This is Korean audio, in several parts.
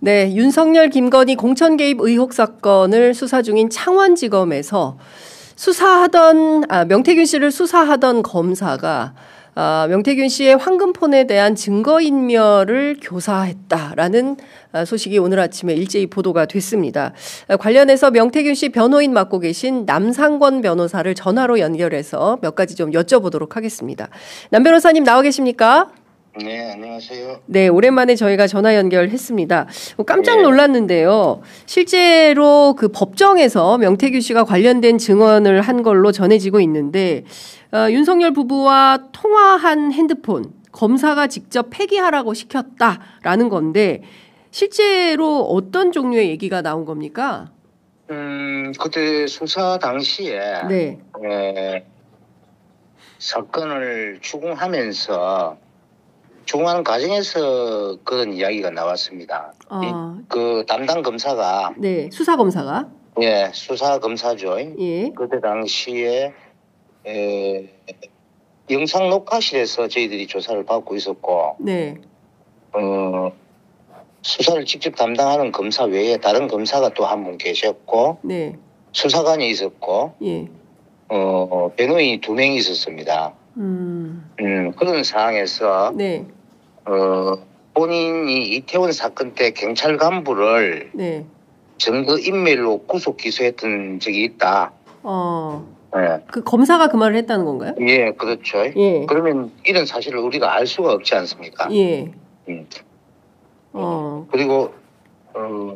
네, 윤석열, 김건희 공천 개입 의혹 사건을 수사 중인 창원지검에서 명태균 씨를 수사하던 검사가 명태균 씨의 황금폰에 대한 증거인멸을 교사했다라는 소식이 오늘 아침에 일제히 보도가 됐습니다. 관련해서 명태균 씨 변호인 맡고 계신 남상권 변호사를 전화로 연결해서 몇 가지 좀 여쭤보도록 하겠습니다. 남 변호사님 나와 계십니까? 네, 안녕하세요. 네, 오랜만에 저희가 전화 연결했습니다. 깜짝 놀랐는데요. 실제로 그 법정에서 명태균 씨가 관련된 증언을 한 걸로 전해지고 있는데 윤석열 부부와 통화한 핸드폰 검사가 직접 폐기하라고 시켰다라는 건데 실제로 어떤 종류의 얘기가 나온 겁니까? 그때 수사 당시에 네. 사건을 추궁하는 과정에서 그런 이야기가 나왔습니다. 그 담당 검사가 네, 수사 검사가 수사 검사죠. 그때 당시에 영상 녹화실에서 저희들이 조사를 받고 있었고, 네. 수사를 직접 담당하는 검사 외에 다른 검사가 또 한 분 계셨고, 네. 수사관이 있었고, 변호인이 2명이 있었습니다. 그런 상황에서 네. 본인이 이태원 사건 때 경찰 간부를 네. 증거 인멸로 구속 기소했던 적이 있다. 그 검사가 그 말을 했다는 건가요? 예, 그렇죠. 예. 그러면 이런 사실을 우리가 알 수가 없지 않습니까? 예. 그리고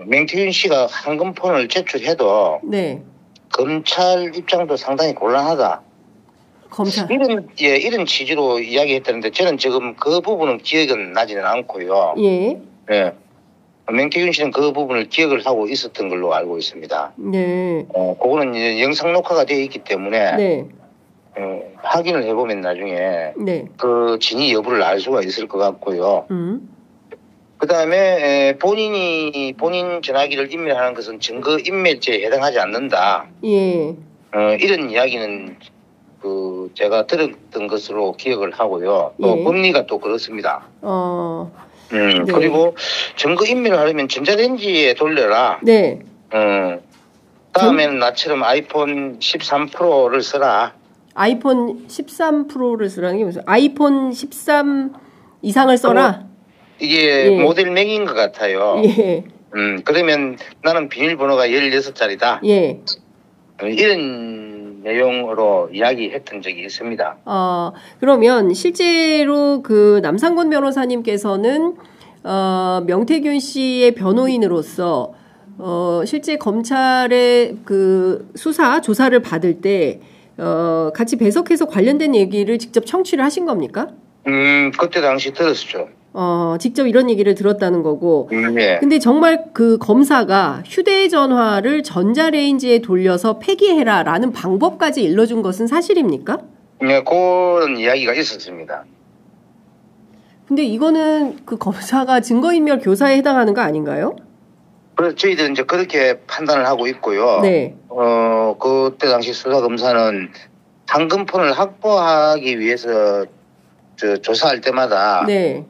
명태균 씨가 황금폰을 제출해도 네. 검찰 입장도 상당히 곤란하다. 검찰. 이런 취지로 이야기했다는데 저는 지금 그 부분은 기억은 나지는 않고요. 예. 예. 명태균 씨는 그 부분을 기억을 하고 있었던 걸로 알고 있습니다. 네. 그거는 이제 영상 녹화가 되어 있기 때문에 네. 확인을 해보면 나중에 네. 그 진위 여부를 알 수가 있을 것 같고요. 그다음에 본인 전화기를 인멸하는 것은 증거 인멸죄에 해당하지 않는다. 예. 이런 이야기는 제가 들었던 것으로 기억을 하고요. 또 법리가 또 그렇습니다. 네. 그리고 증거 인멸을 하려면 전자레인지에 돌려라. 네. 다음에는 나처럼 아이폰 13 프로를 써라. 아이폰 13 프로를 쓰라는 게 무슨? 아이폰 13 이상을 써라? 이게 모델명인 것 같아요. 예. 그러면 나는 비밀번호가 16자리다. 예. 이런 내용으로 이야기했던 적이 있습니다. 그러면 실제로 그 남상권 변호사님께서는 명태균 씨의 변호인으로서 실제 검찰의 그 조사를 받을 때 같이 배석해서 관련된 얘기를 직접 청취를 하신 겁니까? 그때 당시 들었죠. 직접 이런 얘기를 들었다는 거고. 예. 근데 정말 그 검사가 휴대전화를 전자레인지에 돌려서 폐기해라라는 방법까지 일러준 것은 사실입니까? 네, 그런 이야기가 있었습니다. 근데 이거는 그 검사가 증거인멸 교사에 해당하는 거 아닌가요? 그래서 저희들은 이제 그렇게 판단을 하고 있고요. 네. 그때 당시 수사검사는 황금폰을 확보하기 위해서 조사할 때마다 네.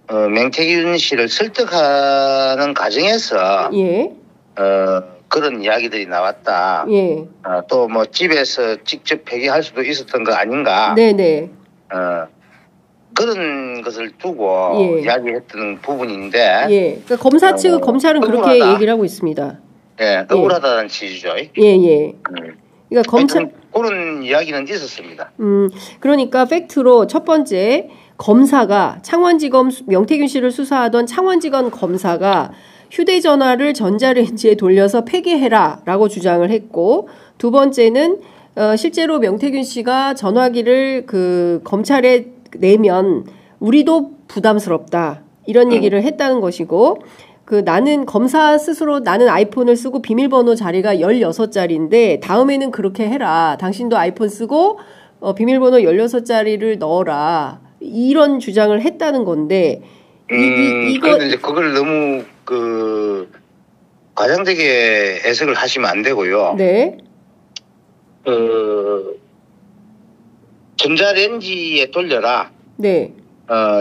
명태균 씨를 설득하는 과정에서 그런 이야기들이 나왔다. 예. 또 뭐 집에서 직접 폐기할 수도 있었던 거 아닌가. 네네. 그런 것을 두고 이야기했던 부분인데. 그러니까 검사 측 검찰은 그렇게 얘기를 하고 있습니다. 예, 억울하다는 취지죠. 예. 그러니까 검찰 그런 이야기는 있었습니다. 그러니까 팩트로 첫 번째 검사가 창원지검 명태균 씨를 수사하던 창원지검 검사가 휴대전화를 전자레인지에 돌려서 폐기해라라고 주장을 했고, 두 번째는 실제로 명태균 씨가 전화기를 그 검찰에 내면 우리도 부담스럽다 이런 얘기를 했다는 것이고, 나는 검사 스스로 나는 아이폰을 쓰고 비밀번호 자리가 16자리인데 다음에는 그렇게 해라. 당신도 아이폰 쓰고 비밀번호 16자리를 넣어라. 이런 주장을 했다는 건데 그런데 이제 그걸 너무 과장되게 해석을 하시면 안 되고요. 네. 전자레인지에 돌려라. 네.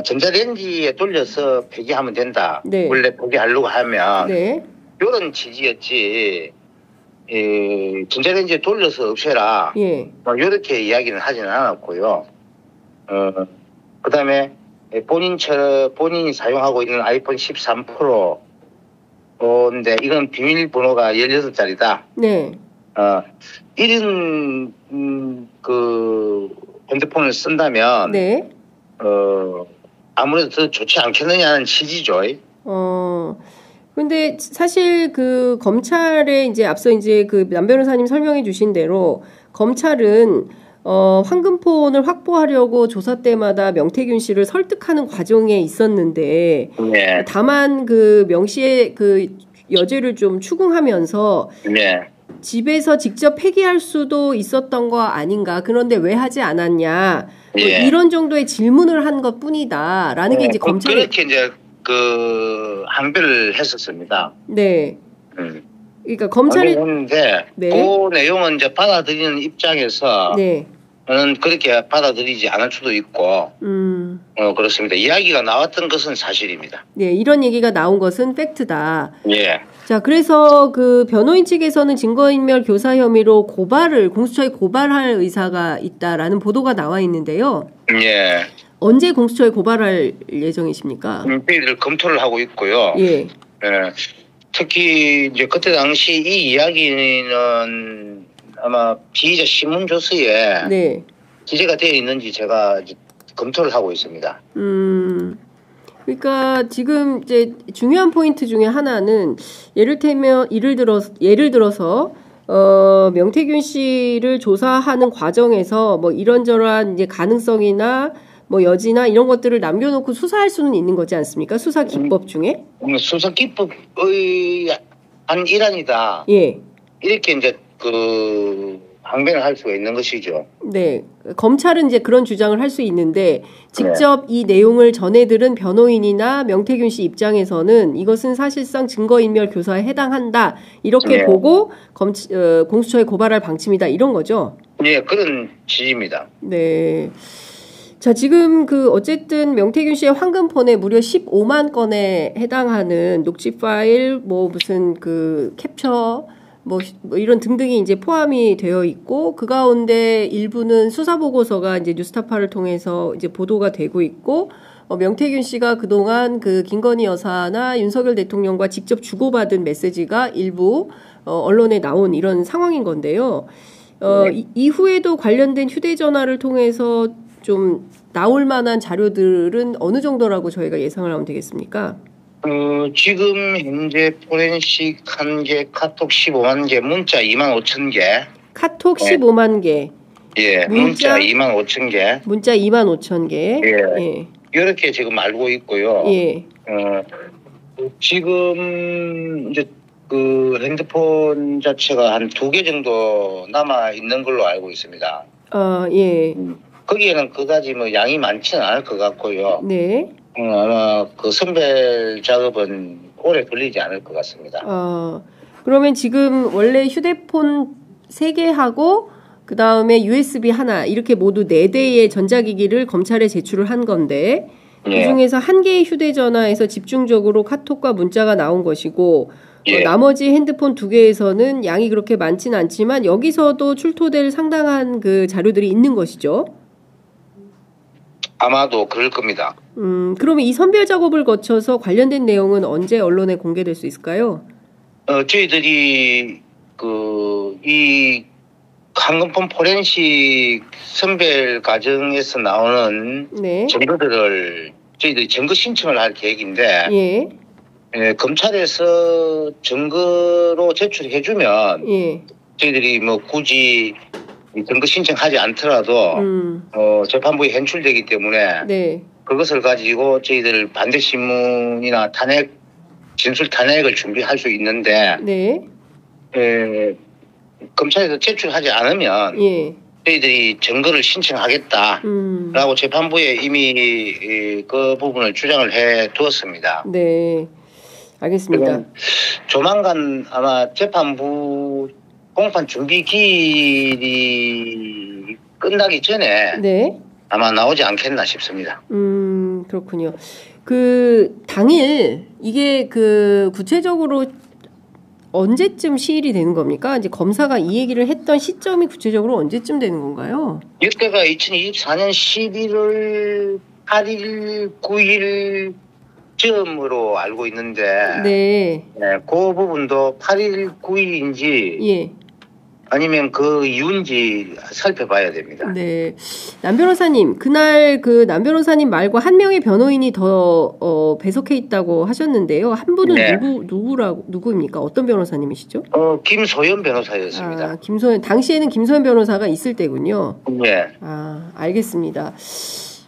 전자레인지에 돌려서 폐기하면 된다. 네. 원래 폐기하려고 하면 네. 이런 취지였지. 전자레인지에 돌려서 없애라. 예. 뭐 이렇게 이야기는 하지는 않았고요. 그다음에 본인이 사용하고 있는 아이폰 13 프로인데 이건 비밀번호가 16자리다. 네. 이런 그 핸드폰을 쓴다면 네. 아무래도 더 좋지 않겠느냐는 취지죠. 근데 사실 그 검찰에 이제 앞서 이제 그 남 변호사님 설명해 주신 대로 검찰은 황금폰을 확보하려고 조사 때마다 명태균 씨를 설득하는 과정에 있었는데 네. 다만 그 명 씨의 그 여죄를 좀 추궁하면서 네. 집에서 직접 폐기할 수도 있었던 거 아닌가. 그런데 왜 하지 않았냐. 예. 뭐 이런 정도의 질문을 한 것뿐이다라는 게 이제 검찰이 그렇게 이제 그 항변을 했었습니다. 네. 그러니까 검찰이 했는데 네. 그 내용은 이제 받아들이는 입장에서 네. 는 그렇게 받아들이지 않을 수도 있고 그렇습니다. 이야기가 나왔던 것은 사실입니다. 네, 이런 얘기가 나온 것은 팩트다. 예. 자, 그래서 그 변호인 측에서는 증거인멸 교사 혐의로 공수처에 고발할 의사가 있다라는 보도가 나와 있는데요. 예. 언제 공수처에 고발할 예정이십니까? 저희들 검토를 하고 있고요. 예. 예. 특히 이제 그때 당시 이 이야기는 아마 피의자 신문조서에 네. 기재가 되어 있는지 제가 이제 검토를 하고 있습니다. 그러니까 지금 이제 중요한 포인트 중에 하나는 예를 들어서 명태균 씨를 조사하는 과정에서 뭐 이런저런 이제 가능성이나 뭐 여지나 이런 것들을 남겨놓고 수사할 수는 있는 거지 않습니까? 수사 기법 중에? 수사 기법의 한 일환이다. 예. 이렇게 이제 그 항변을 할 수가 있는 것이죠. 네. 검찰은 이제 그런 주장을 할 수 있는데 직접 이 내용을 전해들은 변호인이나 명태균 씨 입장에서는 이것은 사실상 증거인멸 교사에 해당한다. 이렇게 보고 공수처에 고발할 방침이다. 이런 거죠. 네, 그런 취지입니다. 네. 자, 지금 그 어쨌든 명태균 씨의 황금폰에 무려 15만 건에 해당하는 녹취 파일, 뭐 무슨 그 캡처 뭐 이런 등등이 이제 포함이 되어 있고 그 가운데 일부는 수사 보고서가 이제 뉴스타파를 통해서 이제 보도가 되고 있고 명태균 씨가 그동안 그 김건희 여사나 윤석열 대통령과 직접 주고받은 메시지가 일부 언론에 나온 이런 상황인 건데요. 이후에도 관련된 휴대전화를 통해서 좀 나올 만한 자료들은 어느 정도라고 저희가 예상을 하면 되겠습니까? 지금 현재 포렌식 1개, 카톡 15만 개, 문자 2만 5천 개. 카톡 15만 개. 예, 문자 2만 5천 개. 문자 2만 5천 개. 예. 이렇게 지금 알고 있고요. 예. 지금 이제 그 핸드폰 자체가 한 2개 정도 남아 있는 걸로 알고 있습니다. 예. 거기에는 그다지 뭐 양이 많지는 않을 것 같고요. 네. 아마 그 선별 작업은 오래 걸리지 않을 것 같습니다. 그러면 지금 원래 휴대폰 3개하고 그 다음에 USB 하나 이렇게 모두 4대의 전자기기를 검찰에 제출을 한 건데 그 중에서 1개의 휴대전화에서 집중적으로 카톡과 문자가 나온 것이고 나머지 핸드폰 2개에서는 양이 그렇게 많지는 않지만 여기서도 출토될 상당한 그 자료들이 있는 것이죠. 아마도 그럴 겁니다. 그러면 이 선별 작업을 거쳐서 관련된 내용은 언제 언론에 공개될 수 있을까요? 저희들이 이 황금폰 포렌식 선별 과정에서 나오는 증거들을 저희들이 증거 신청을 할 계획인데 검찰에서 증거로 제출해주면 저희들이 뭐 굳이 증거 신청하지 않더라도 재판부에 현출되기 때문에 그것을 가지고 저희들 반대 신문이나 진술 탄핵을 준비할 수 있는데 검찰에서 제출하지 않으면 저희들이 증거를 신청하겠다라고 재판부에 이미 그 부분을 주장을 해두었습니다. 네, 알겠습니다. 조만간 아마 재판부 공판 준비 기일이 끝나기 전에 아마 나오지 않겠나 싶습니다. 그렇군요. 그 당일 이게 그 구체적으로 언제쯤 시일이 되는 겁니까? 이제 검사가 이 얘기를 했던 시점이 구체적으로 언제쯤 되는 건가요? 이때가 2024년 11월 8일, 9일 쯤으로 알고 있는데, 네. 네, 그 부분도 8일, 9일인지 예. 아니면 그 이유인지 살펴봐야 됩니다. 네. 남 변호사님, 그날 그 남 변호사님 말고 한 명의 변호인이 더 배석해 있다고 하셨는데요. 한 분은 네. 누구입니까? 어떤 변호사님이시죠? 김소연 변호사였습니다. 아, 김소연, 당시에는 김소연 변호사가 있을 때군요. 네. 아, 알겠습니다.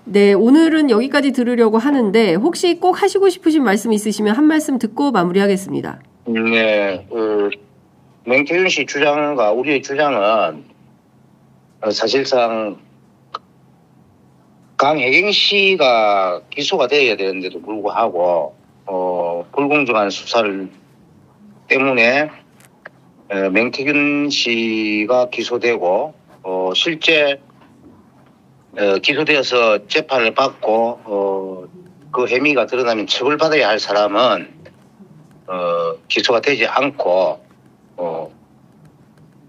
네, 오늘은 여기까지 들으려고 하는데 혹시 꼭 하시고 싶으신 말씀 있으시면 한 말씀 듣고 마무리하겠습니다. 네. 맹태균 씨 주장과 우리의 주장은 사실상 강혜경 씨가 기소가 되어야 되는데도 불구하고 불공정한 수사를 때문에 맹태균 씨가 기소되고 실제 기소되어서 재판을 받고 그 혐의가 드러나면 처벌받아야 할 사람은 기소가 되지 않고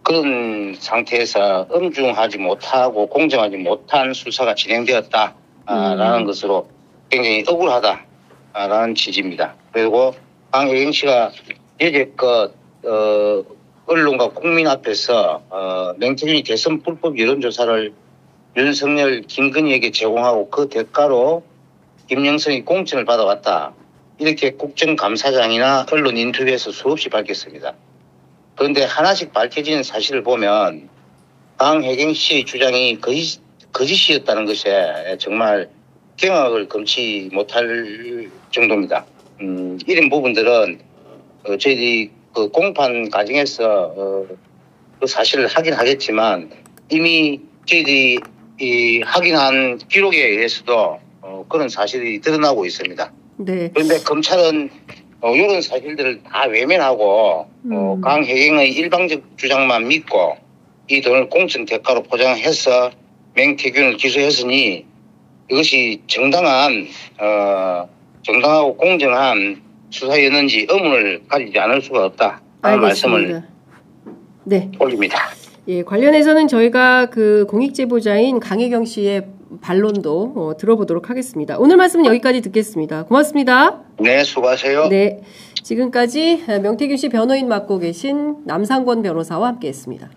그런 상태에서 엄중하지 못하고 공정하지 못한 수사가 진행되었다라는 것으로 굉장히 억울하다라는 취지입니다. 그리고 강혜경 씨가 여태껏 언론과 국민 앞에서 맹태균이 대선 불법 여론조사를 윤석열, 김건희에게 제공하고 그 대가로 김영선이 공천을 받아왔다. 이렇게 국정감사장이나 언론 인터뷰에서 수없이 밝혔습니다. 그런데 하나씩 밝혀지는 사실을 보면 강혜경 씨의 주장이 거짓이었다는 것에 정말 경악을 금치 못할 정도입니다. 이런 부분들은 저희들이 그 공판 과정에서 그 사실을 확인하겠지만 이미 저희들이 확인한 기록에 의해서도 그런 사실이 드러나고 있습니다. 네. 그런데 검찰은 이런 사실들을 다 외면하고 강혜경의 일방적 주장만 믿고 이 돈을 공천 대가로 포장해서 맹태균을 기소했으니 이것이 정당하고 공정한 수사였는지 의문을 가지지 않을 수가 없다. 하는 말씀을 네. 올립니다. 예, 관련해서는 저희가 그 공익제보자인 강혜경 씨의 반론도 들어보도록 하겠습니다. 오늘 말씀은 여기까지 듣겠습니다. 고맙습니다. 네, 수고하세요. 네, 지금까지 명태균 씨 변호인 맡고 계신 남상권 변호사와 함께했습니다.